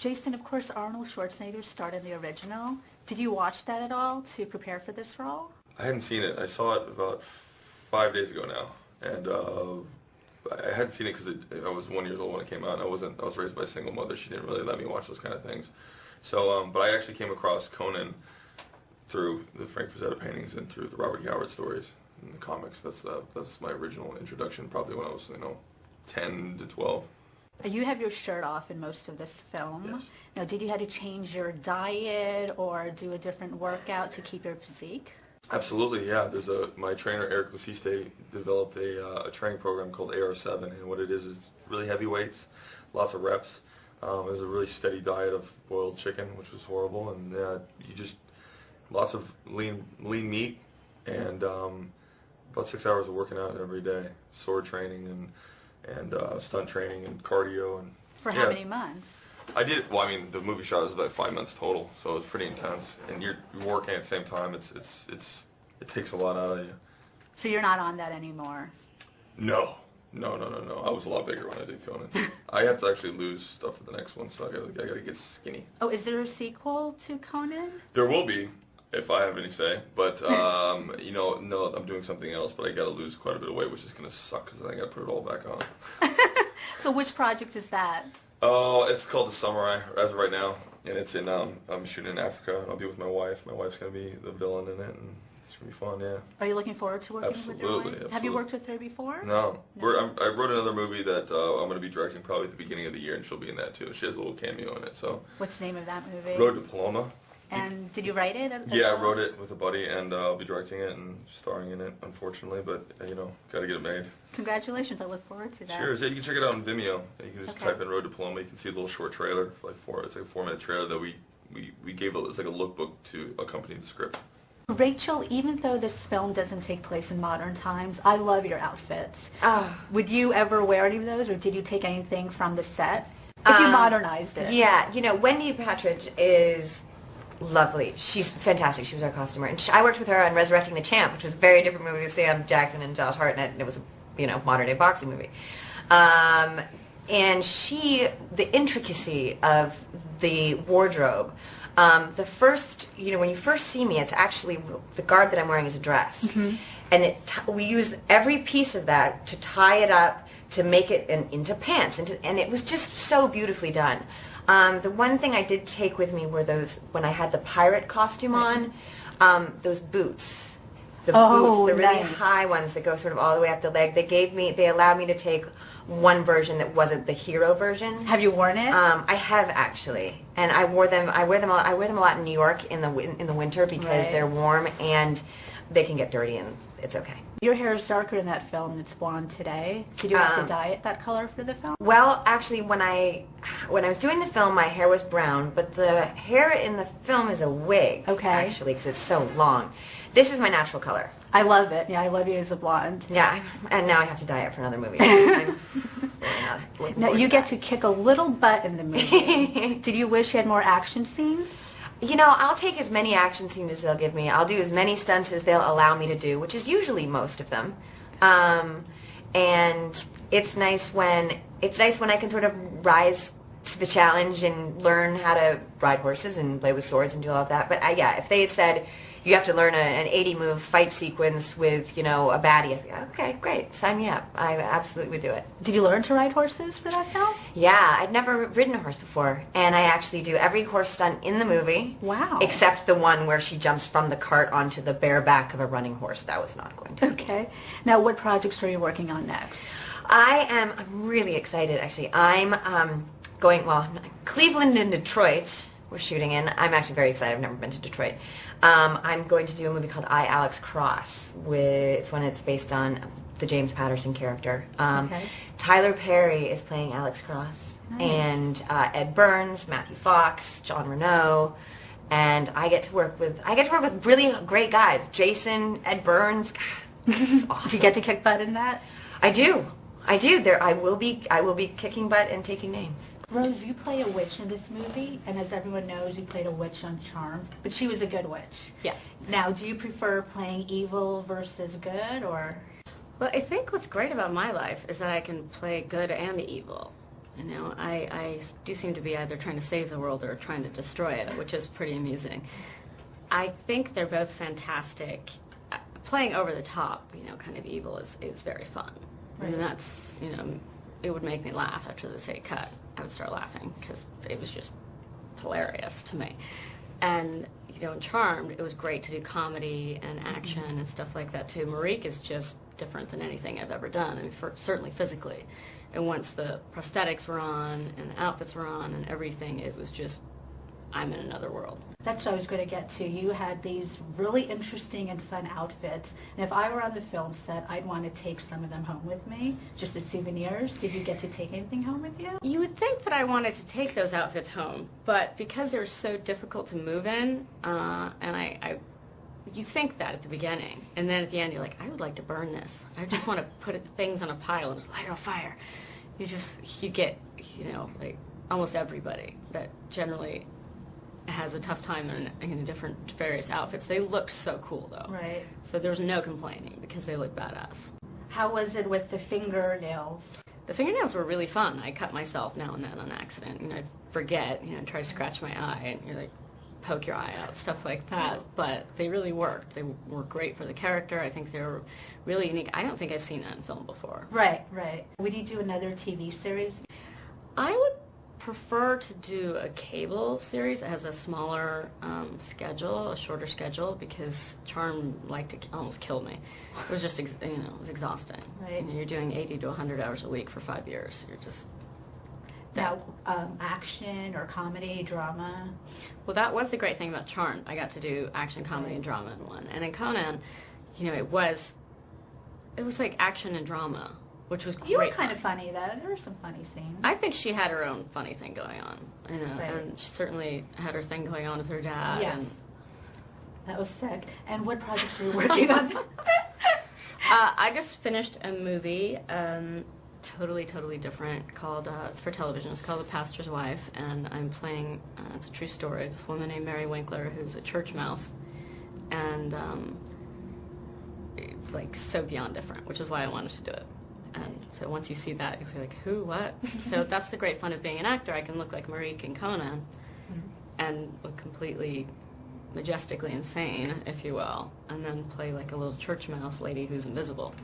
Jason, of course, Arnold Schwarzenegger starred in the original. Did you watch that at all to prepare for this role? I hadn't seen it. I saw it about 5 days ago now, and I hadn't seen it because I was 1 year old when it came out. I was raised by a single mother. She didn't really let me watch those kind of things. So, but I actually came across Conan through the Frank Frazetta paintings and through the Robert E. Howard stories in the comics. That's my original introduction, probably when I was 10 to 12. You have your shirt off in most of this film. Yes. Now, did you have to change your diet or do a different workout to keep your physique? Absolutely, yeah. My trainer Eric Lasiste developed a training program called AR7, and what it is really heavy weights, lots of reps. It was a really steady diet of boiled chicken, which was horrible, and you just lots of lean meat, and about 6 hours of working out every day, sword training and stunt training and cardio. And for how many months? I did. Well, I mean, the movie shot was about 5 months total, so it was pretty intense. And you're working at the same time. It takes a lot out of you. So you're not on that anymore? No. I was a lot bigger when I did Conan. I have to actually lose stuff for the next one, so I gotta get skinny. Oh, is there a sequel to Conan? There will be, if I have any say. But no, I'm doing something else. But I gotta lose quite a bit of weight, which is gonna suck because I gotta put it all back on. So which project is that? Oh, it's called The Samurai as of right now, and it's in. I'm shooting in Africa, and I'll be with my wife. My wife's gonna be the villain in it, and it's gonna be fun. Yeah. Are you looking forward to working with your wife? Absolutely. Have you worked with her before? No. I wrote another movie that I'm gonna be directing probably at the beginning of the year, and she'll be in that too. She has a little cameo in it. So. What's the name of that movie? Road to Paloma. And did you write it? Yeah, I wrote it with a buddy, and I'll be directing it and starring in it, unfortunately, but, gotta get it made. Congratulations, I look forward to that. Sure, you can check it out on Vimeo. You can just type in Road to Paloma, you can see a little short trailer, it's like a 4-minute trailer that we gave, it's like a lookbook to accompany the script. Rachel, even though this film doesn't take place in modern times, I love your outfits. Would you ever wear any of those, or did you take anything from the set? If you modernized it. Yeah, Wendy Patridge is lovely. She's fantastic. She was our costumer. And I worked with her on Resurrecting the Champ, which was a very different movie with Sam Jackson and Josh Hartnett, and it was a modern-day boxing movie. And the intricacy of the wardrobe, the first, when you first see me, it's actually, the garb that I'm wearing is a dress. Mm-hmm. And we used every piece of that to tie it up, to make it into pants, and it was just so beautifully done. The one thing I did take with me were those, when I had the pirate costume on, those boots. The boots, the really high ones that go sort of all the way up the leg. They allowed me to take one version that wasn't the hero version. Have you worn it? I have actually, and I wear them a lot in New York in the winter because they're warm and they can get dirty and it's okay. Your hair is darker in that film. It's blonde today. Did you have to dye it that color for the film? Well, actually, when I was doing the film, my hair was brown, but the hair in the film is a wig. Okay. Actually, because it's so long. This is my natural color. I love it. Yeah, I love you as a blonde. Yeah, and now I have to dye it for another movie. Now you get to kick a little butt in the movie. Did you wish you had more action scenes? I'll take as many action scenes as they'll give me. I'll do as many stunts as they'll allow me to do, which is usually most of them. And it's nice when I can sort of rise to the challenge and learn how to ride horses and play with swords and do all of that. But if they had said you have to learn an 80-move fight sequence with a baddie, okay, great, sign me up. I absolutely would do it. Did you learn to ride horses for that film? Yeah, I'd never ridden a horse before, and I actually do every horse stunt in the movie. Wow. Except the one where she jumps from the cart onto the bare back of a running horse. That was not going to. Okay. Now, what projects are you working on next? I'm really excited, actually. I'm Cleveland and Detroit we're shooting in. I'm actually very excited. I've never been to Detroit. I'm going to do a movie called I, Alex Cross. It's based on the James Patterson character. Tyler Perry is playing Alex Cross. Nice. And Ed Burns, Matthew Fox, John Renault. And I get to work with really great guys. Jason, Ed Burns. It's awesome. Do you get to kick butt in that? I do. I will be kicking butt and taking names. Rose, you play a witch in this movie, and as everyone knows, you played a witch on Charmed, but she was a good witch. Yes. Now, do you prefer playing evil versus good, or? Well, I think what's great about my life is that I can play good and evil. You know, I do seem to be either trying to save the world or trying to destroy it, which is pretty amusing. I think they're both fantastic. Playing over the top, you know, kind of evil is very fun. Right. And that's, you know, it would make me laugh after the say cut. I would start laughing because it was just hilarious to me. And, you know, in Charmed, it was great to do comedy and action and stuff like that too. Marique is just different than anything I've ever done, I mean, certainly physically. And once the prosthetics were on and the outfits were on and everything, it was just, I'm in another world. That's what I was going to get to. You had these really interesting and fun outfits. And if I were on the film set, I'd want to take some of them home with me, just as souvenirs. Did you get to take anything home with you? You would think that I wanted to take those outfits home, but because they're so difficult to move in, and you think that at the beginning, and then at the end you're like, I would like to burn this. I just want to put things on a pile and just light it on fire. You get, you know, like almost everybody that generally has a tough time in different various outfits. They look so cool though. Right. So there's no complaining because they look badass. How was it with the fingernails? The fingernails were really fun. I cut myself now and then on accident. You know, I'd forget, you know, try to scratch my eye and you're like, poke your eye out, stuff like that. But they really worked. They were great for the character. I think they were really unique. I don't think I've seen that in film before. Right, right. Would you do another TV series? I would prefer to do a cable series that has a smaller schedule, a shorter schedule, because Charm almost killed me. It was just, you know, it was exhausting. Right. You know, you're doing 80 to 100 hours a week for 5 years. You're just... Now, action or comedy, drama? Well, that was the great thing about Charmed. I got to do action, comedy, and drama in one. And in Conan, you know, it was like action and drama, which was great. You were kind of funny, though. There were some funny scenes. I think she had her own funny thing going on, you know, right. And she certainly had her thing going on with her dad. Yes. And that was sick. And what projects were you working on? I just finished a movie, totally different, called, it's for television, it's called The Pastor's Wife, and I'm playing, it's a true story, this woman named Mary Winkler, who's a church mouse, and it's like so beyond different, which is why I wanted to do it. And so once you see that, you're like, who, what? So that's the great fun of being an actor. I can look like Marique in Conan and look completely majestically insane, if you will, and then play like a little church mouse lady who's invisible.